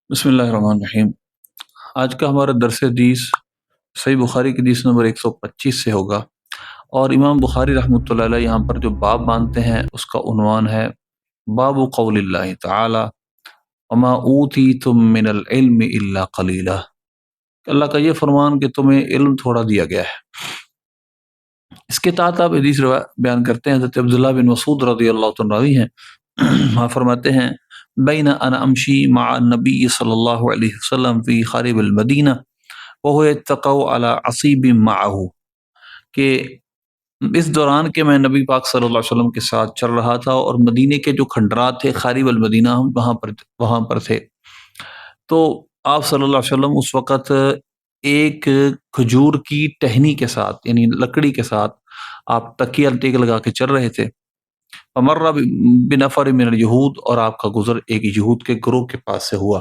बिस्मिल्लाहिर्रहमानिर्रहीम। आज का हमारा दरस हदीस सही बुखारी की हदीस नंबर 125 से होगा। और इमाम बुखारी रहमतुल्लाह अलैह यहाँ पर जो बाब बांधते हैं उसका उन्वान है बाबु कौलिल्लाहि तआला वमा ऊतीतुम मिनल इल्मि इल्ला कलीला। अल्लाह का ये फरमान कि तुम्हें इल्म थोड़ा दिया गया है। इसके तहत आप हदीस बयान करते हैं, हज़रत अब्दुल्लाह बिन मसूद रज़ियल्लाहु तआला अन्हु हैं, वहाँ फरमाते हैं बैना अना अमशी मअ नबी सल्लल्लाहु अलैहि वसल्लम फी खारिबिल मदीना व हुवा यतक़ौ अला असीबिन मअहू, कि इस दौरान के मैं नबी पाक सल्लल्लाहु अलैहि वसल्लम के साथ चल रहा था और मदीने के जो खंडरात थे खारिब अल मदीना वहाँ पर थे। तो आप सल्लल्लाहु अलैहि वसल्लम उस वक़्त एक खजूर की टहनी के साथ यानी लकड़ी के साथ आप तकिया टेक लगा के चल रहे थे। फमर्रा बिनफर मिनल यहूद, और आपका गुजर एक यहूद के ग्रोह के पास से हुआ।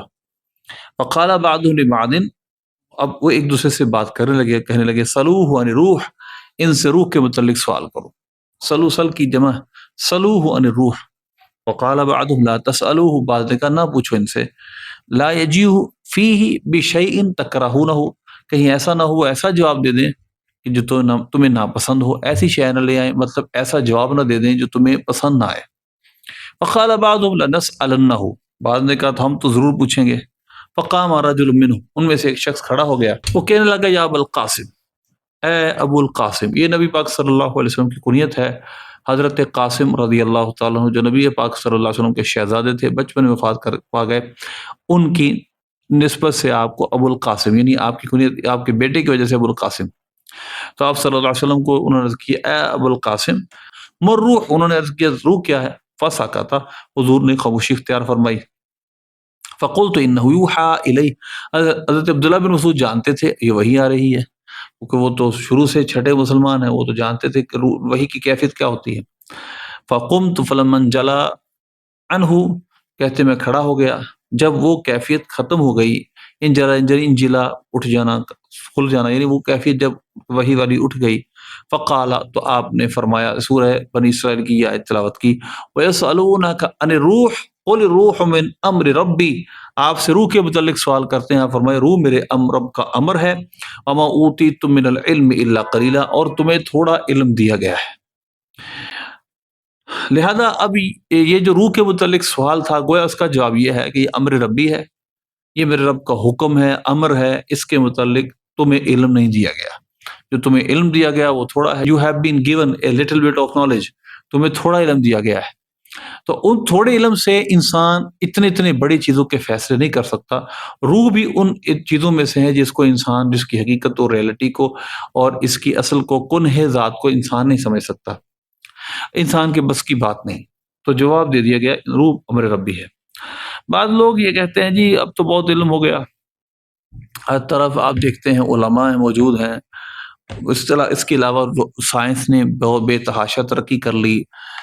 फ़क़ाल बअदुहुम लिबअदिन, अब वो एक दूसरे से बात करने लगे, कहने लगे सलूहु अन रूह, इनसे रूह के मुतल्लिक सवाल करो। सलू सल की जमा सलूहु अन रूह। फ़क़ाल बअदुहुम ला तसअलूहु, बाद ने कहा ना पूछो इनसे। ला यजीहु फीही बिशैइन तकरहूनहु, कहीं ऐसा ना हो ऐसा जवाब दे दें कि जो तुम्हें नापसंद हो, ऐसी शय न ले आए, मतलब ऐसा जवाब न दे दें जो तुम्हें पसंद ना आए। फ़क़ाल बअदुहुम लनसअलन्नहु, बाद ने कहा था हम तो जरूर पूछेंगे। फ़क़ाम रजुल मिनहुम, उनमें से एक शख्स खड़ा हो गया, वो कहने लगा या अबुल कासिम, ए अबुल कासिम। ये नबी पाक सल्लल्लाहु अलैहि वसल्लम की कुनियत है। हज़रत कासिम रज़ियल्लाहु ताला अन्हु जो नबी पाक सल्लल्लाहु अलैहि वसल्लम के शहजादे थे, बचपन में वफ़ात कर पा गए, उनकी निस्बत से आपको अबुल कासिम यानी आपकी कुनियत आपके बेटे की वजह से अबुल कासिम। तो आप सल्लल्लाहु अलैहि वसल्लम को उन्होंने अर्ज़ किया ए अबुल कासिम मुर रूह, उन्होंने अर्ज़ किया रूह क्या है। फसकता, हुज़ूर ने खामोशी इख्तियार फरमाई। फ़क़ुल्तु इन्नहु यूहा इलैहि, हज़रत अब्दुल्लाह बिन मसूद जानते थे ये वही आ रही है, क्योंकि वो तो शुरू से छठे मुसलमान हैं, वो तो जानते थे कि वही की कैफियत क्या होती है। फ़क़ुम्तु फ़लम्मा जला अनहु, कहते मैं खड़ा हो गया जब वो कैफियत खत्म हो गई। इंजिला उठ जाना, खुल जाना, यानी वो कैफियत जब वही वाली उठ गई। फ़क़ाला, तो आपने फरमाया, सूरह बनी इसराइल की आयत तिलावत की, वयसअलूनका अनिर रूह कुल रूह मिन अम्रि रब्बी, आपसे रूह के मुतल्लिक सवाल करते हैं, आप फरमाए रूह मेरे रब का अमर है। वमा ऊतीतुम मिनल इल्मि इल्ला कलीला, और तुम्हें थोड़ा इल्म दिया गया है। लिहाजा अब ये जो रूह के मुतल्लिक सवाल था, गोया उसका जवाब ये है कि ये अम्र रब्बी है, ये मेरे रब का हुक्म है, अमर है, इसके मुतल्लिक तुम्हें इल्म नहीं दिया गया। जो तुम्हें इल्म दिया गया वो थोड़ा है। You have been given a little bit of knowledge, तुम्हें थोड़ा इल्म दिया गया है। तो उन थोड़े इल्म से इंसान इतनी इतनी बड़ी चीजों के फैसले नहीं कर सकता। रूह भी उन चीजों में से है जिसको इंसान, जिसकी हकीकत और रियलिटी को और इसकी असल को, कुन्हे ज़ात को इंसान नहीं समझ सकता, इंसान के बस की बात नहीं। तो जवाब दे दिया गया रूह अमर रब्बी है। बाद लोग ये कहते हैं जी अब तो बहुत इल्म हो गया, हर तरफ आप देखते हैं उलमा मौजूद हैं, इसके अलावा साइंस ने बहुत बेतहाशा तरक्की कर ली,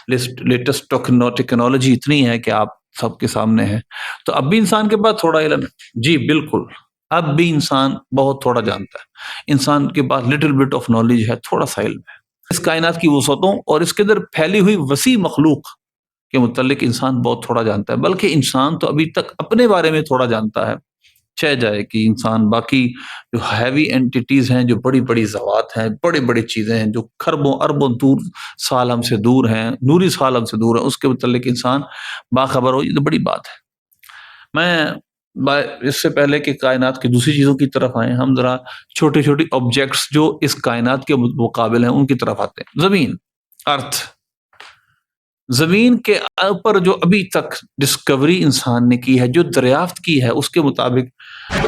लेटेस्ट टेक्नोलॉजी इतनी है कि आप सबके सामने है। तो अब भी इंसान के पास थोड़ा इल्म है जी, बिल्कुल, अब भी इंसान बहुत थोड़ा जानता है। इंसान के पास लिटिल बिट ऑफ नॉलेज है, थोड़ा सा इल्म है। इस कायनात की वसअतों और इसके अंदर फैली हुई वसी मखलूक के मुतल्लिक इंसान बहुत थोड़ा जानता है। बल्कि इंसान तो अभी तक अपने बारे में थोड़ा जानता है। चाह जाए कि इंसान बाकी जो हैवी एंटिटीज हैं, जो बड़ी बड़ी ज़वात हैं, बड़ी बड़ी चीज़ें हैं जो खरबों अरबों दूर साल हमसे दूर हैं, नूरी साल हमसे दूर है, उसके मुतल्लिक इंसान बाखबर हो, ये तो बड़ी बात है। मैं इससे पहले कि कायनात की दूसरी चीज़ों की तरफ आए, हम ज़रा छोटे छोटे ऑब्जेक्ट्स जो इस कायनात के मुकाबिल हैं उनकी तरफ आते हैं। ज़मीन, अर्थ, ज़मीन के ऊपर जो अभी तक डिस्कवरी इंसान ने की है, जो दरियाफ्त की है, उसके मुताबिक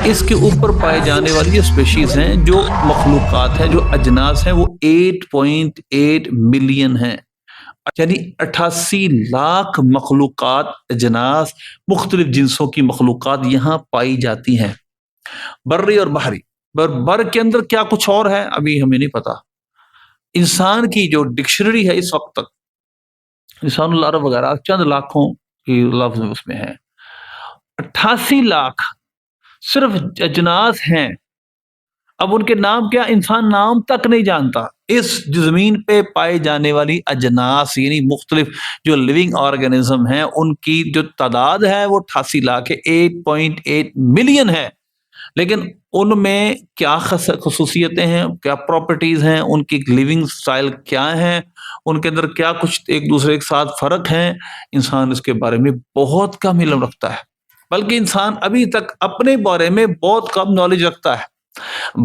इसके ऊपर पाए जाने वाली जो स्पेशीज हैं, जो मखलूक़ात हैं, जो अजनास हैं, वो 8.8 मिलियन हैं। यानी 88 लाख मखलूक़ात, अजनास, मुख्तलिफ जिन्सों की मखलूक़ात यहाँ पाई जाती हैं, बर्री और बहरी। बर के अंदर क्या कुछ और है अभी हमें नहीं पता। इंसान की जो डिक्शनरी है इस वक्त तक, इंसानुल अरब वगैरह चंद लाखों की लफ्ज उसमें है, 88 लाख सिर्फ अजनास हैं। अब उनके नाम क्या, इंसान नाम तक नहीं जानता। اس زمین پہ پائے جانے والی اجناس یعنی مختلف جو لیونگ آرگنزم ہیں ان کی جو تعداد ہے وہ 88 لاکھ 8.8 ملین ہے، لیکن ان میں کیا خصوصیتیں ہیں، کیا پراپرٹیز ہیں، ان کی لیونگ سٹائل کیا ہیں، ان کے اندر کیا کچھ ایک دوسرے کے ساتھ فرق ہیں، انسان اس کے بارے میں بہت کم علم رکھتا ہے، بلکہ انسان ابھی تک اپنے بارے میں بہت کم نالج رکھتا ہے۔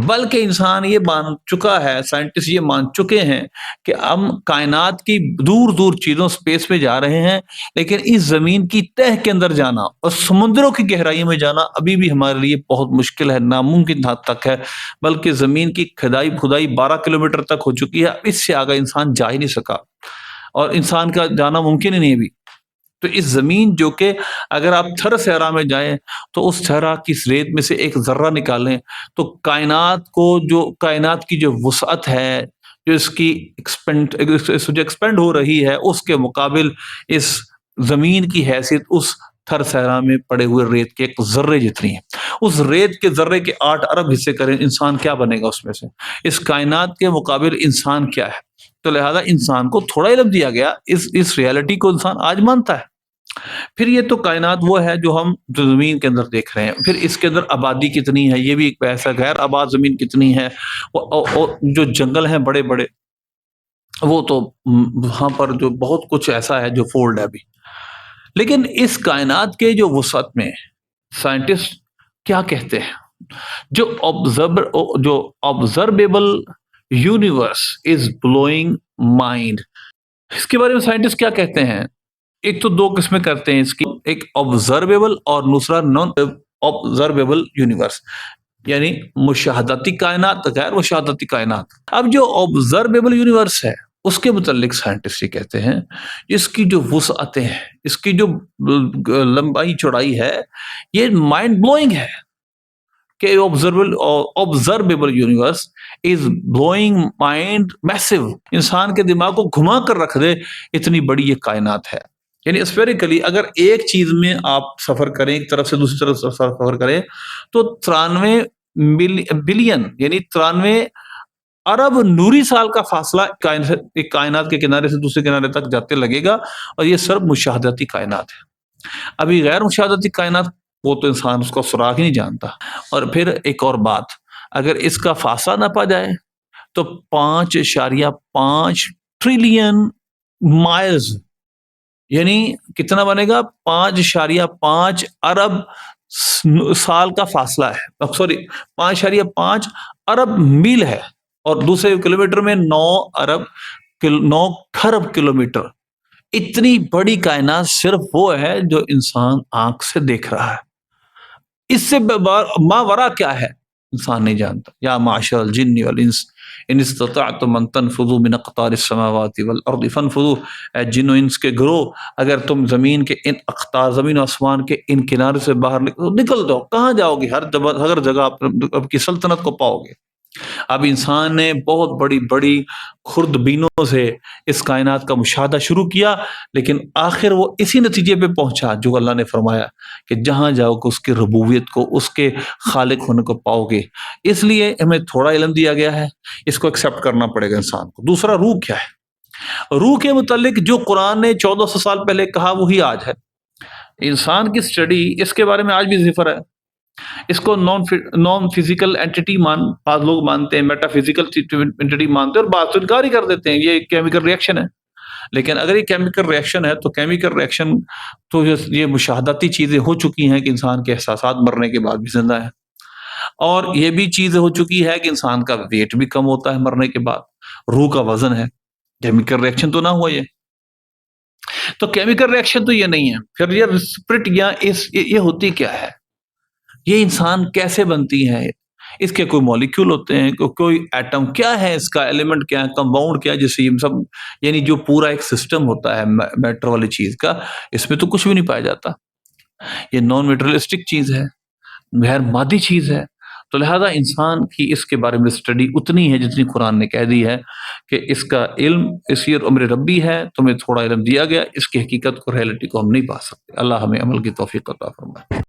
بلکہ انسان یہ مان چکا ہے، سائنٹسٹ یہ مان چکے ہیں کہ ہم کائنات کی دور دور چیزوں سپیس میں جا رہے ہیں، لیکن اس زمین کی تہ کے اندر جانا اور سمندروں کی گہرائی میں جانا ابھی بھی ہمارے لیے بہت مشکل ہے، ناممکن حد تک ہے، بلکہ زمین کی کھدائی 12 کلومیٹر تک ہو چکی ہے، اس سے آگے انسان جا ہی نہیں سکا، اور انسان کا جانا ممکن ہی نہیں ابھی۔ تو اس زمین جو کہ اگر آپ تھر صحرا میں جائیں تو اس صحرا کی ریت میں سے ایک ذرہ نکالیں تو کائنات کو جو کائنات کی جو وسعت ہے، جو اس کی ایکسپینڈ ہو رہی ہے، اس کے مقابل اس زمین کی حیثیت اس تھر صحرا میں پڑے ہوئے ریت کے ایک ذرے جتنی ہے۔ اس ریت کے ذرے کے 8 ارب حصے کریں، انسان کیا بنے گا اس میں سے؟ اس کائنات کے مقابل انسان کیا ہے؟ تو لہذا انسان کو تھوڑا علم دیا گیا، اس ریالٹی کو انسان آج مانتا ہے۔ پھر یہ تو کائنات وہ ہے جو ہم زمین کے اندر دیکھ رہے ہیں، پھر اس کے اندر آبادی کتنی ہے یہ بھی ایک بحث ہے، غیر آباد زمین کتنی ہے، جو جنگل ہیں بڑے بڑے، وہ تو وہاں پر جو بہت کچھ ایسا ہے جو فولڈ ہے ابھی۔ لیکن اس کائنات کے جو وسعت میں سائنٹسٹ کیا کہتے ہیں، جو observable universe is blowing mind, اس کے بارے میں سائنٹسٹ کیا کہتے ہیں؟ ایک تو 2 قسمیں کرتے ہیں اس کی، ایک آبزرویبل اور دوسرا نان آبزرویبل یونیورس، یعنی مشاہداتی کائنات، غیر مشاہداتی کائنات۔ اب جو آبزرویبل یونیورس ہے اس کے متعلق سائنٹسٹ یہ کہتے ہیں اس کی جو وسعتیں ہیں، اس کی جو لمبائی چوڑائی ہے، یہ مائنڈ بلوئنگ ہے کہ observable universe is blowing mind میسو، انسان کے دماغ کو گھما کر رکھ دے، اتنی بڑی یہ کائنات ہے۔ یعنی اسفیریکلی اگر ایک چیز میں آپ سفر کریں، ایک طرف سے دوسری طرف سفر کریں، تو 93 بلین یعنی 93 ارب نوری سال کا فاصلہ ایک کائنات کے کنارے سے دوسرے کنارے تک جاتے لگے گا، اور یہ صرف مشاہداتی کائنات ہے۔ ابھی غیر مشاہداتی کائنات وہ تو انسان اس کو سراغ ہی نہیں جانتا۔ اور پھر ایک اور بات، اگر اس کا فاصلہ نہ پا جائے تو 5.5 ٹریلین مائلز، یعنی کتنا بنے گا؟ 5.5 ارب سال کا فاصلہ ہے، 5.5 ارب میل ہے، اور دوسرے کلومیٹر میں 9 کھرب کلومیٹر۔ اتنی بڑی کائنات صرف وہ ہے جو انسان آنکھ سے دیکھ رہا ہے، اس سے ماورا کیا ہے انسان نہیں جانتا۔ یا معاشر الجن والانس ان استطعتم ان تنفذوا من اقطار السماوات والارض فانفذوا، اے جن و انس کے گروہ، اگر تم زمین کے ان اقطار، زمین و آسمان کے ان کنارے سے باہر نکل دو، کہاں جاؤ گے؟ ہر جگہ آپ کی سلطنت کو پاؤ گے۔ اب انسان نے بہت بڑی بڑی خوردبینوں سے اس کائنات کا مشاہدہ شروع کیا، لیکن آخر وہ اسی نتیجے پہ پہنچا جو اللہ نے فرمایا کہ جہاں جاؤ گے اس کی ربوبیت کو، اس کے خالق ہونے کو پاؤ گے۔ اس لیے ہمیں تھوڑا علم دیا گیا ہے، اس کو ایکسیپٹ کرنا پڑے گا انسان کو۔ دوسرا، روح کیا ہے؟ روح کے متعلق جو قرآن نے 1400 سال پہلے کہا وہی آج ہے۔ انسان کی سٹڈی اس کے بارے میں آج بھی صفر ہے۔ اس کو نان فزیکل اینٹی بعض لوگ مانتے ہیں، میٹا فزیکل اینٹی مانتے ہیں، اور بعض تو انکار ہی کر دیتے ہیں یہ کیمیکل ریئیکشن ہے۔ لیکن اگر یہ کیمیکل ریئیکشن ہے تو کیمیکل ریئیکشن تو یہ مشاہداتی چیزیں ہو چکی ہیں کہ انسان کے احساسات مرنے کے بعد بھی زندہ ہیں، اور یہ بھی چیز ہو چکی ہے کہ انسان کا ویٹ بھی کم ہوتا ہے مرنے کے بعد، روح کا وزن ہے۔ کیمیکل ریئیکشن تو نہ ہوا یہ، تو کیمیکل ریئیکشن تو یہ نہیں ہے۔ پھر یہ اسپرٹ یا یہ ہوتی کیا ہے؟ یہ انسان کیسے بنتی ہے؟ اس کے کوئی مالیکول ہوتے ہیں، کوئی ایٹم کیا ہے، اس کا ایلیمنٹ کیا ہے، کمپاؤنڈ کیا ہے، جسے یہ سب یعنی جو پورا ایک سسٹم ہوتا ہے میٹر والی چیز کا، اس میں تو کچھ بھی نہیں پایا جاتا۔ یہ نان میٹرلسٹک چیز ہے، غیر مادی چیز ہے۔ تو لہذا انسان کی اس کے بارے میں اسٹڈی اتنی ہے جتنی قرآن نے کہہ دی ہے کہ اس کا علم اسی عمر ربی ہے، تمہیں تھوڑا علم دیا گیا، اس کی حقیقت کو، ریئلٹی کو ہم نہیں پا سکتے۔ اللہ ہمیں عمل کی توفیق عطا فرمائے۔